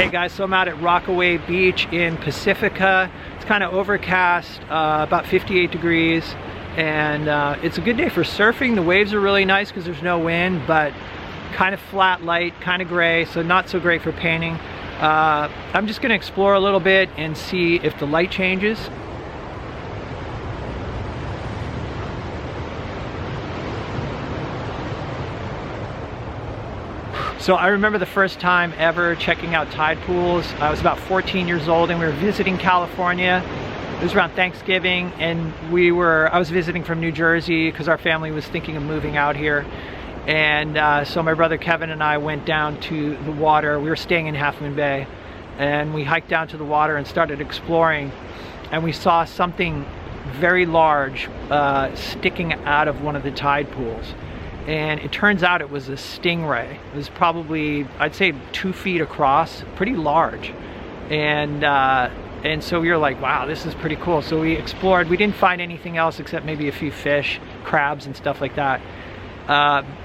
Hey guys, so I'm out at Rockaway Beach in Pacifica. It's kind of overcast, about 58 degrees, and it's a good day for surfing. The waves are really nice because there's no wind, but kind of flat light, kind of gray, so not so great for painting. I'm just going to explore a little bit and see if the light changes. So I remember the first time ever checking out tide pools. I was about 14 years old and we were visiting California. It was around Thanksgiving, and I was visiting from New Jersey because our family was thinking of moving out here. And so my brother Kevin and I went down to the water. We were staying in Half Moon Bay, and we hiked down to the water and started exploring. And we saw something very large sticking out of one of the tide pools. And it turns out it was a stingray. It was probably, I'd say, 2 feet across, pretty large. And so we were like, wow, this is pretty cool. So we explored. We didn't find anything else except maybe a few fish, crabs and stuff like that.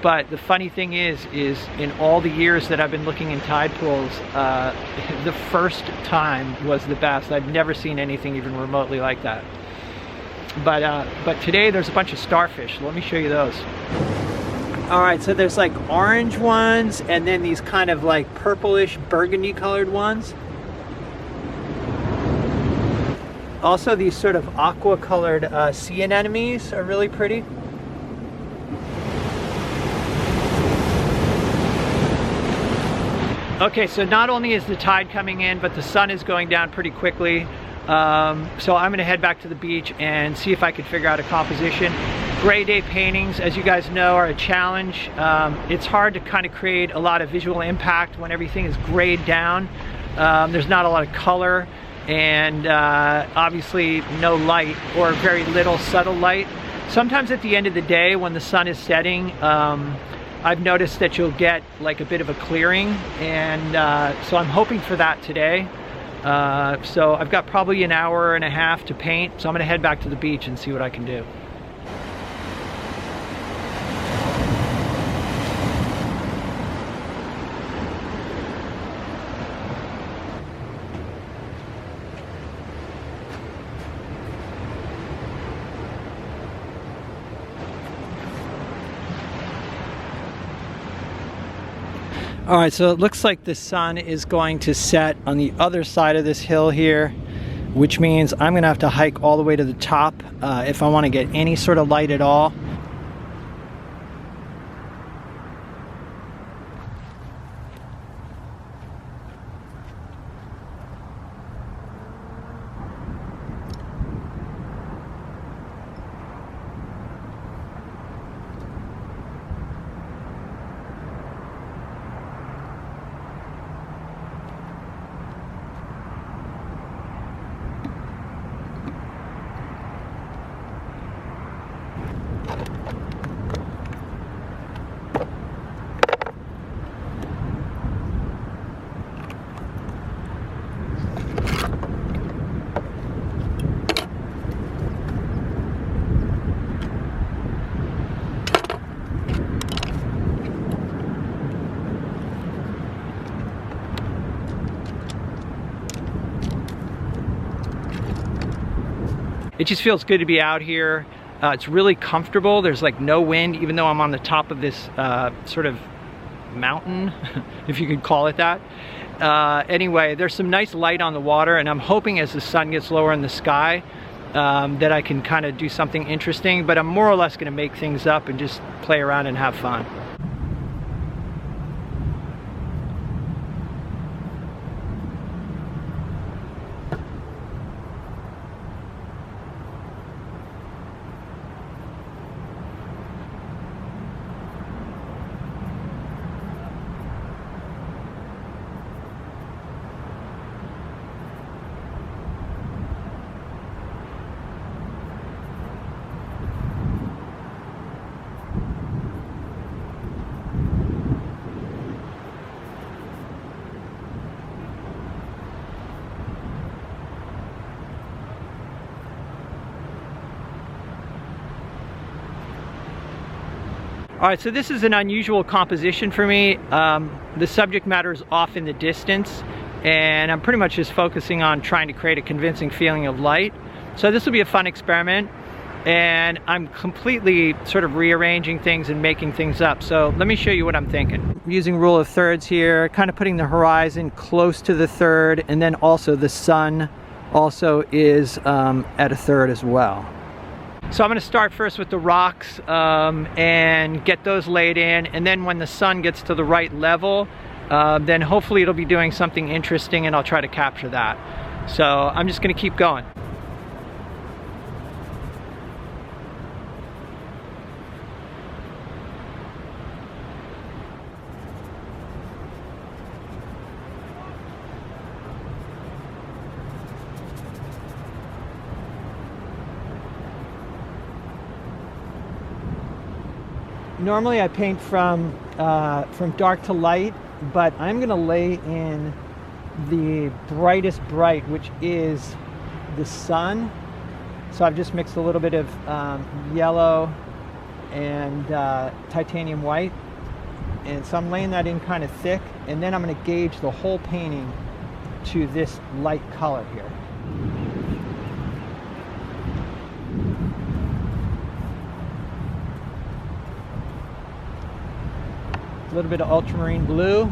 But the funny thing is in all the years that I've been looking in tide pools, the first time was the best. I've never seen anything even remotely like that. But today there's a bunch of starfish. So let me show you those. All right, so there's like orange ones and then these kind of like purplish burgundy colored ones. Also, these sort of aqua colored sea anemones are really pretty. Okay, so not only is the tide coming in, but the sun is going down pretty quickly. So I'm gonna head back to the beach and see if I can figure out a composition. Gray day paintings, as you guys know, are a challenge. It's hard to kind of create a lot of visual impact when everything is grayed down. There's not a lot of color, and obviously no light, or very little subtle light. Sometimes at the end of the day when the sun is setting, I've noticed that you'll get like a bit of a clearing, and so I'm hoping for that today. So I've got probably an hour and a half to paint, so I'm gonna head back to the beach and see what I can do. All right, so it looks like the sun is going to set on the other side of this hill here, which means I'm gonna have to hike all the way to the top if I want to get any sort of light at all. It just feels good to be out here. It's really comfortable. There's like no wind, even though I'm on the top of this sort of mountain, if you could call it that. Anyway, there's some nice light on the water, and I'm hoping as the sun gets lower in the sky that I can kind of do something interesting, but I'm more or less gonna make things up and just play around and have fun. All right, so this is an unusual composition for me. The subject matter is off in the distance, and I'm pretty much just focusing on trying to create a convincing feeling of light. So this will be a fun experiment, and I'm completely sort of rearranging things and making things up. So let me show you what I'm thinking. I'm using rule of thirds here, kind of putting the horizon close to the third, and then also the sun also is at a third as well. So I'm going to start first with the rocks and get those laid in, and then when the sun gets to the right level, then hopefully it'll be doing something interesting and I'll try to capture that. So I'm just going to keep going. Normally I paint from dark to light, but I'm gonna lay in the brightest bright, which is the sun. So I've just mixed a little bit of yellow and titanium white. And so I'm laying that in kind of thick, and then I'm gonna gauge the whole painting to this light color here. A little bit of ultramarine blue.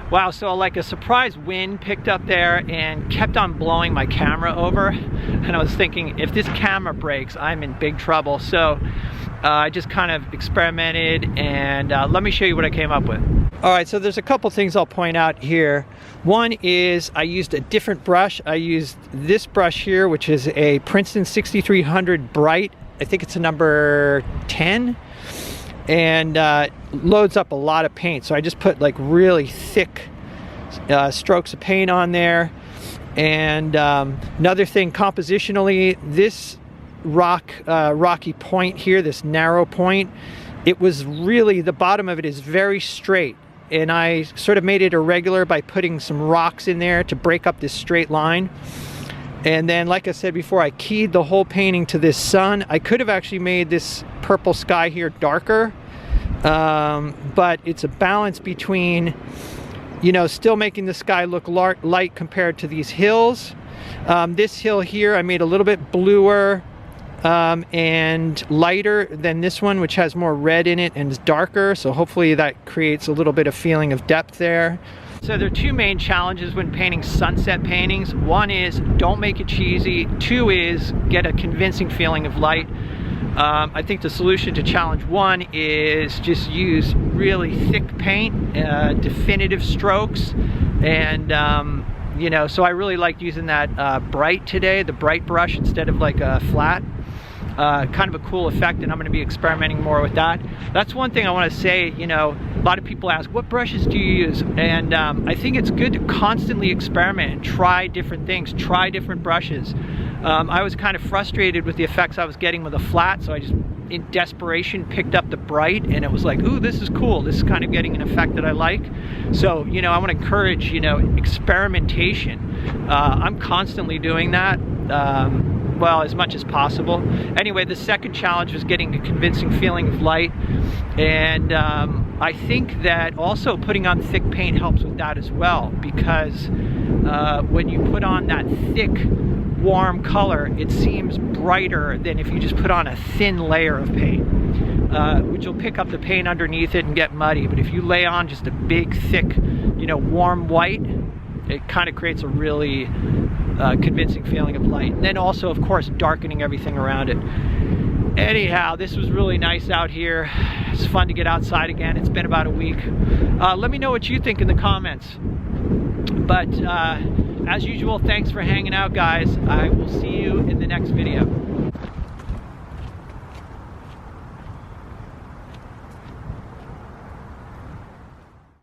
Wow, so like a surprise wind picked up there and kept on blowing my camera over. And I was thinking, if this camera breaks, I'm in big trouble. So I just kind of experimented, and let me show you what I came up with. All right, so there's a couple things I'll point out here. One is I used a different brush. I used this brush here, which is a Princeton 6300 Bright. I think it's a number 10. And loads up a lot of paint. So I just put like really thick strokes of paint on there. And another thing, compositionally, this rocky point here, this narrow point, it was really, the bottom of it is very straight. And I sort of made it irregular by putting some rocks in there to break up this straight line. And then, like I said before, I keyed the whole painting to this sun. I could have actually made this purple sky here darker, but it's a balance between, you know, still making the sky look light compared to these hills. This hill here I made a little bit bluer and lighter than this one, which has more red in it and is darker. So hopefully that creates a little bit of feeling of depth there. So there are two main challenges when painting sunset paintings. One is don't make it cheesy. Two is get a convincing feeling of light. I think the solution to challenge one is just use really thick paint, definitive strokes, and you know, so I really liked using that bright today, the bright brush instead of like a flat. Kind of a cool effect, and I'm going to be experimenting more with that. That's one thing I want to say. You know, a lot of people ask, what brushes do you use? And I think it's good to constantly experiment and try different things, try different brushes. I was kind of frustrated with the effects I was getting with a flat, so I just, in desperation, picked up the bright, and it was like, ooh, this is cool. This is kind of getting an effect that I like. So, you know, I want to encourage, you know, experimentation. I'm constantly doing that. Well, as much as possible. Anyway, the second challenge was getting a convincing feeling of light, and I think that also putting on thick paint helps with that as well, because when you put on that thick, warm color, it seems brighter than if you just put on a thin layer of paint. which will pick up the paint underneath it and get muddy. But if you lay on just a big, thick, you know, warm white, it kind of creates a really convincing feeling of light. And then also, of course, darkening everything around it. Anyhow, this was really nice out here. It's fun to get outside again. It's been about a week. Let me know what you think in the comments. But as usual, thanks for hanging out, guys. I will see you in the next video.